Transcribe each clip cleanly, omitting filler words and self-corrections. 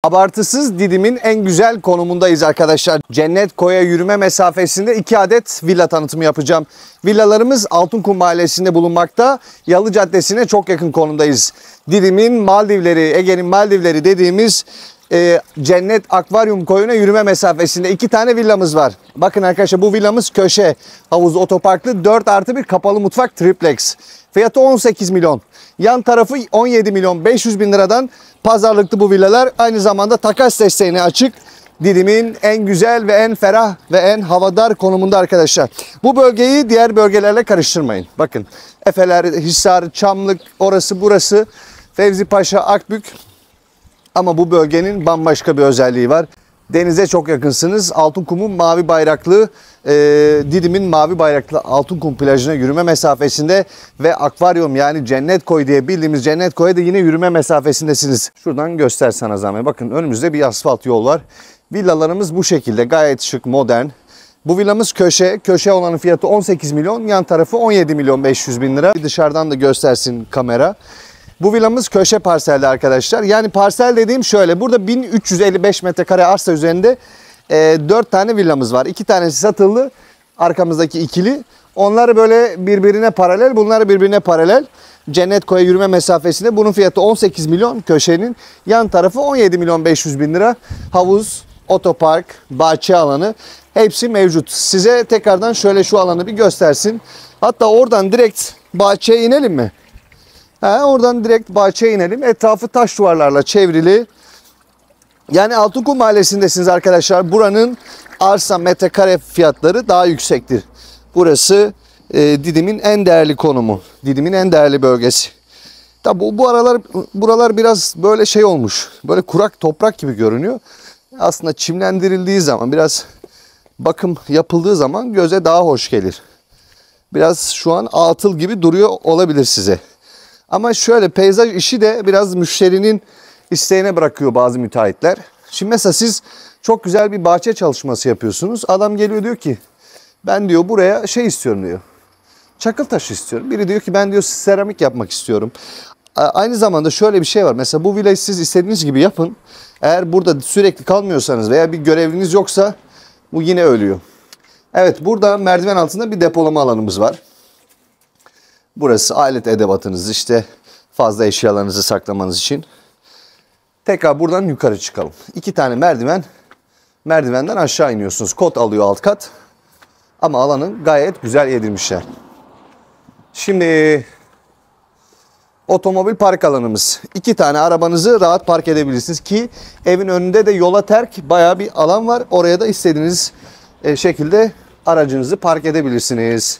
Abartısız Didim'in en güzel konumundayız arkadaşlar. Cennet Koy'a yürüme mesafesinde 2 adet villa tanıtımı yapacağım. Villalarımız Altınkum Mahallesi'nde bulunmakta. Yalı Caddesi'ne çok yakın konumdayız. Didim'in Maldivleri, Ege'nin Maldivleri dediğimiz Cennet Akvaryum Koyu'na yürüme mesafesinde 2 tane villamız var. Bakın arkadaşlar, bu villamız köşe, havuz, otoparklı, 4+1 kapalı mutfak triplex. Fiyatı 18 milyon. Yan tarafı 17 milyon 500 bin liradan pazarlıklı bu villalar. Aynı zamanda takas desteğine açık. Didim'in en güzel ve en ferah ve en havadar konumunda arkadaşlar. Bu bölgeyi diğer bölgelerle karıştırmayın. Bakın, Efeler, Hisar, Çamlık, orası burası, Fevzi Paşa, Akbük. Ama bu bölgenin bambaşka bir özelliği var. Denize çok yakınsınız. Altınkum'un mavi bayraklı, Didim'in mavi bayraklı Altınkum plajına yürüme mesafesinde ve akvaryum, yani Cennet Koy diye bildiğimiz Cennet Koy'a da yine yürüme mesafesindesiniz. Şuradan göster sana zahmet. Bakın, önümüzde bir asfalt yol var. Villalarımız bu şekilde, gayet şık, modern. Bu villamız köşe. Köşe olanın fiyatı 18 milyon. Yan tarafı 17 milyon 500 bin lira. Dışarıdan da göstersin kamera. Bu villamız köşe parselde arkadaşlar. Yani parsel dediğim şöyle. Burada 1355 metrekare arsa üzerinde 4 tane villamız var. 2 tanesi satıldı. Arkamızdaki ikili. Onlar böyle birbirine paralel. Bunlar birbirine paralel. Cennet Koy'a yürüme mesafesinde. Bunun fiyatı 18 milyon köşenin. Yan tarafı 17 milyon 500 bin lira. Havuz, otopark, bahçe alanı hepsi mevcut. Size tekrardan şöyle şu alanı bir göstersin. Hatta oradan direkt bahçeye inelim mi? Oradan direkt bahçeye inelim. Etrafı taş duvarlarla çevrili. Yani Altınkum Mahallesi'ndesiniz arkadaşlar. Buranın arsa metrekare fiyatları daha yüksektir. Burası Didim'in en değerli konumu. Didim'in en değerli bölgesi. Tabi bu aralar buralar biraz böyle şey olmuş. Böyle kurak toprak gibi görünüyor. Aslında çimlendirildiği zaman, biraz bakım yapıldığı zaman göze daha hoş gelir. Biraz şu an atıl gibi duruyor olabilir size. Ama şöyle, peyzaj işi de biraz müşterinin isteğine bırakıyor bazı müteahhitler. Şimdi mesela siz çok güzel bir bahçe çalışması yapıyorsunuz. Adam geliyor, diyor ki ben diyor buraya şey istiyorum diyor. Çakıl taşı istiyorum. Biri diyor ki ben diyor seramik yapmak istiyorum. Aynı zamanda şöyle bir şey var. Mesela bu villayı siz istediğiniz gibi yapın. Eğer burada sürekli kalmıyorsanız veya bir göreviniz yoksa bu yine ölüyor. Evet, burada merdiven altında bir depolama alanımız var. Burası alet edevatınız, işte fazla eşyalarınızı saklamanız için. Tekrar buradan yukarı çıkalım. 2 tane merdiven. Merdivenden aşağı iniyorsunuz. Kod alıyor alt kat. Ama alanı gayet güzel yedirmişler. Şimdi otomobil park alanımız. 2 tane arabanızı rahat park edebilirsiniz ki evin önünde de yola terk bayağı bir alan var. Oraya da istediğiniz şekilde aracınızı park edebilirsiniz.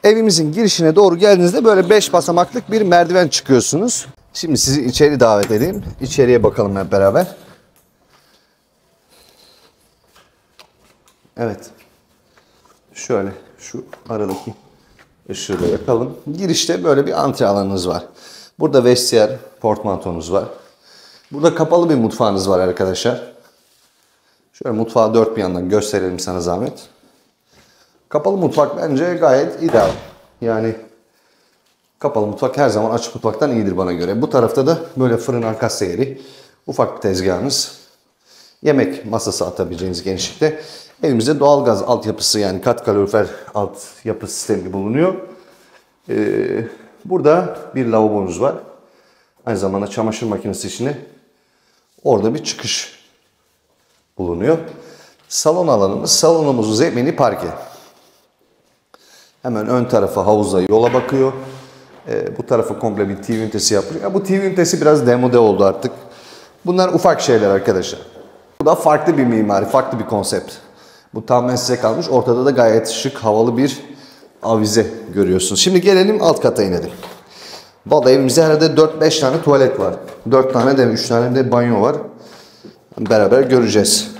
Evimizin girişine doğru geldiğinizde böyle 5 basamaklık bir merdiven çıkıyorsunuz. Şimdi sizi içeri davet edeyim. İçeriye bakalım hep beraber. Evet. Şöyle şu aradaki ışığı da yakalım. Girişte böyle bir antre alanınız var. Burada vestiyer, portmantonuz var. Burada kapalı bir mutfağınız var arkadaşlar. Şöyle mutfağı dört bir yandan gösterelim sana zahmet. Kapalı mutfak bence gayet ideal. Yani kapalı mutfak her zaman açık mutfaktan iyidir bana göre. Bu tarafta da böyle fırın arkası yeri, ufak bir tezgahınız. Yemek masası atabileceğiniz genişlikte. Evimizde doğalgaz altyapısı, yani kat kalorifer altyapı sistemi bulunuyor. Burada bir lavabonuz var. Aynı zamanda çamaşır makinesi içine orada bir çıkış bulunuyor. Salon alanımız, salonumuzun zemini parke. Hemen ön tarafı havuzla yola bakıyor. Bu tarafa komple bir TV ünitesi yapılıyor. Bu TV ünitesi biraz demode oldu artık. Bunlar ufak şeyler arkadaşlar. Bu da farklı bir mimari, farklı bir konsept. Bu tamamen size kalmış. Ortada da gayet şık, havalı bir avize görüyorsunuz. Şimdi gelelim alt kata inelim. Vallahi evimizde herhalde 4-5 tane tuvalet var. 4 tane de 3 tane de banyo var. Beraber göreceğiz.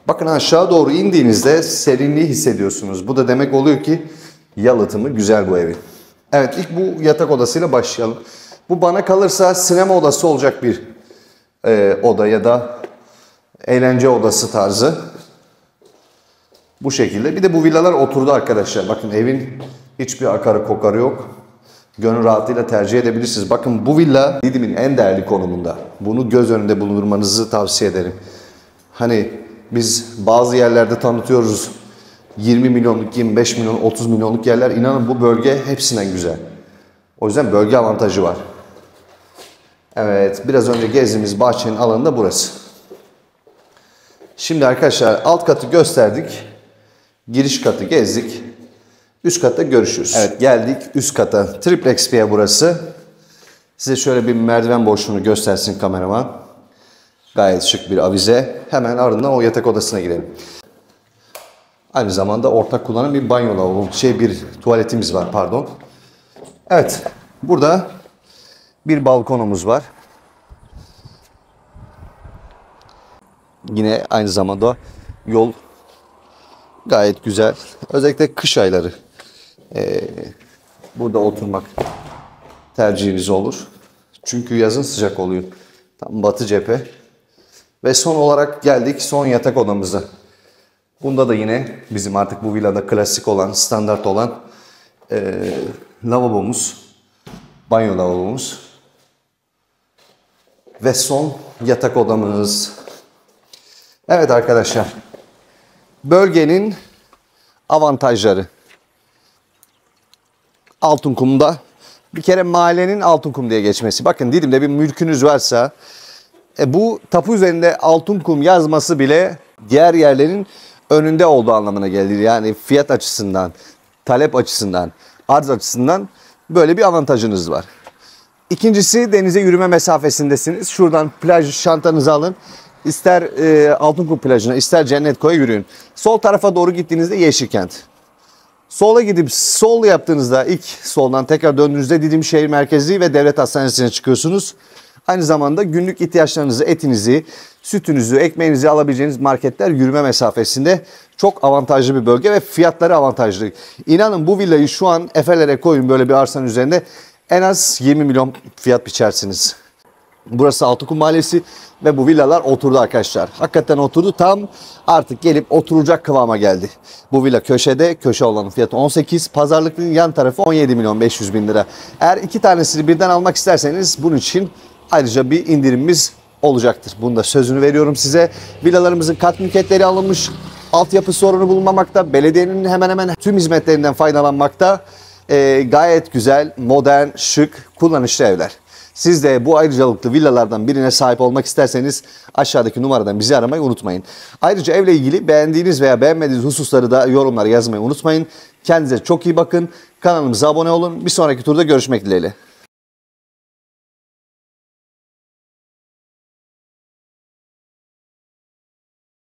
Bakın, aşağı doğru indiğinizde serinliği hissediyorsunuz. Bu da demek oluyor ki yalıtımı güzel bu evin. Evet, ilk bu yatak odasıyla başlayalım. Bu bana kalırsa sinema odası olacak bir oda ya da eğlence odası tarzı. Bu şekilde. Bir de bu villalar oturdu arkadaşlar. Bakın, evin hiçbir akarı kokarı yok. gönül rahatlığıyla tercih edebilirsiniz. Bakın bu villa Didim'in en değerli konumunda. Bunu göz önünde bulundurmanızı tavsiye ederim. Hani biz bazı yerlerde tanıtıyoruz. 20 milyonluk, 25 milyon, 30 milyonluk yerler. İnanın bu bölge hepsinden güzel. O yüzden bölge avantajı var. Evet, biraz önce gezdiğimiz bahçenin alanı da burası. Şimdi arkadaşlar alt katı gösterdik. Giriş katı gezdik. Üst katta görüşürüz. Evet, geldik üst kata. Triplex bir ev burası. Size şöyle bir merdiven boşluğunu göstersin kameraman. Gayet şık bir avize. Hemen ardından o yatak odasına girelim. Aynı zamanda ortak kullanım bir banyo lavabo, bir tuvaletimiz var pardon. Evet, burada bir balkonumuz var. Yine aynı zamanda yol gayet güzel. Özellikle kış ayları burada oturmak tercihiniz olur. Çünkü yazın sıcak oluyor. Tam batı cephe. Ve son olarak geldik son yatak odamıza. Bunda da yine bizim artık bu villada klasik olan, standart olan lavabomuz, banyo lavabomuz. Ve son yatak odamız. Evet arkadaşlar, bölgenin avantajları. Altınkum'da bir kere mahallenin Altınkum diye geçmesi. Bakın Didim'de bir mülkünüz varsa bu tapu üzerinde Altınkum yazması bile diğer yerlerin önünde olduğu anlamına gelir. Yani fiyat açısından, talep açısından, arz açısından böyle bir avantajınız var. İkincisi, denize yürüme mesafesindesiniz. Şuradan plaj şantanızı alın. İster Altınkum plajına, ister Cennetkoy'a yürüyün. Sol tarafa doğru gittiğinizde Yeşilkent. Sola gidip sol yaptığınızda ilk soldan tekrar döndüğünüzde Didim Şehir Merkezi ve Devlet Hastanesi'ne çıkıyorsunuz. Aynı zamanda günlük ihtiyaçlarınızı, etinizi, sütünüzü, ekmeğinizi alabileceğiniz marketler yürüme mesafesinde. Çok avantajlı bir bölge ve fiyatları avantajlı. İnanın bu villayı şu an Efeler'e koyun böyle bir arsanın üzerinde en az 20 milyon fiyat biçersiniz. Burası Altınkum Mahallesi ve bu villalar oturdu arkadaşlar. Hakikaten oturdu, tam artık gelip oturacak kıvama geldi. Bu villa köşede, köşe olanın fiyatı 18, pazarlıklının yan tarafı 17 milyon 500 bin lira. Eğer iki tanesini birden almak isterseniz bunun için ayrıca bir indirimimiz olacaktır. Bunun da sözünü veriyorum size. Villalarımızın kat mülkiyetleri alınmış, altyapı sorunu bulunmamakta, belediyenin hemen hemen tüm hizmetlerinden faydalanmakta. Gayet güzel, modern, şık, kullanışlı evler. Siz de bu ayrıcalıklı villalardan birine sahip olmak isterseniz aşağıdaki numaradan bizi aramayı unutmayın. Ayrıca evle ilgili beğendiğiniz veya beğenmediğiniz hususları da yorumlara yazmayı unutmayın. Kendinize çok iyi bakın. Kanalımıza abone olun. Bir sonraki turda görüşmek dileğiyle.